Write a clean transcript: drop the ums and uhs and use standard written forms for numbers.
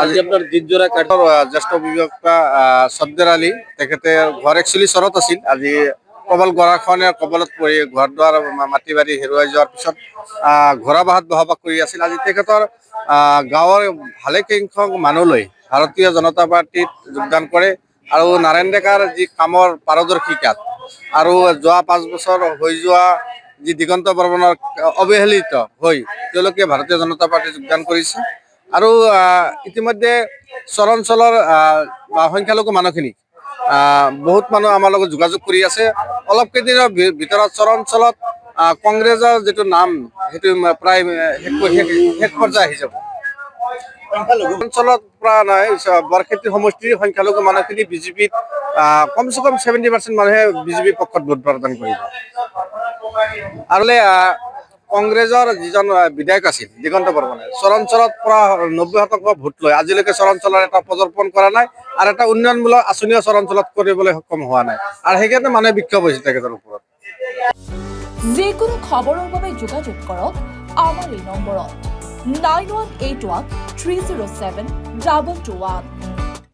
আজি আপোনাৰ দিনজোৰা কাঠৰ জ্যেষ্ঠ অভিভাৱক ছদ্দাৰ আলী তেখেতে ঘৰ একচুৱেলি চৰত আছিল। আজি কবল গৰাখনে কবলত পৰি ঘৰ দুৱাৰ মাটি বাৰী হেৰুৱাই যোৱাৰ পিছত ঘোঁৰা বাহত বসবাস কৰি আছিল। আজি তেখেতৰ গাঁৱৰ ভালেসংখ্যক মানুহলৈ ভাৰতীয় জনতা পাৰ্টিত যোগদান কৰে আৰু নাৰায়ণ ডেকাৰ যি কামৰ পাৰদৰ্শিতা আৰু যোৱা 5 বছৰ হৈ যোৱা যি দিগন্ত বৰ্মনৰ অৱহেলিত হৈ তেওঁলোকে ভাৰতীয় জনতা পাৰ্টিত যোগদান কৰিছে। আৰু ইতিমধ্যে চৰাঞ্চলৰ সংখ্যালঘু মানুহখিনিক বহুত মানুহ আমাৰ লগত যোগাযোগ কৰি আছে। অলপ কেইদিনৰ ভিতৰত চৰাঞ্চলত কংগ্ৰেছৰ যিটো নাম সেইটো প্ৰায় শেষ পৰ্যায়ে আহি যাব। অঞ্চলত প্ৰায় নাই বৰক্ষেত্ৰী সমষ্টিৰ সংখ্যালঘু মানুহখিনি বিজেপিত কমচে কম 70% মানুহে বিজেপিৰ পক্ষত ভোট প্ৰদান কৰিব। আৰু কংগ্ৰেছৰ যিজন বিধায়ক আছিল দিগন্ত বৰ্মনে চৰাঞ্চলত প্ৰায় 90% ভোট লয়। আজিলৈকে চৰাঞ্চলৰ এটা প্ৰদৰ্শন কৰা নাই আৰু এটা উন্নয়নমূলক আঁচনিও চৰাঞ্চলত কৰিবলৈ সক্ষম হোৱা নাই আৰু সেইকাৰণে মানুহে বিক্ষোভ হৈছে তেখেতৰ ওপৰত। যিকোনো খবৰৰ বাবে যোগাযোগ কৰক আমাৰ এই নম্বৰত 9181 307 221।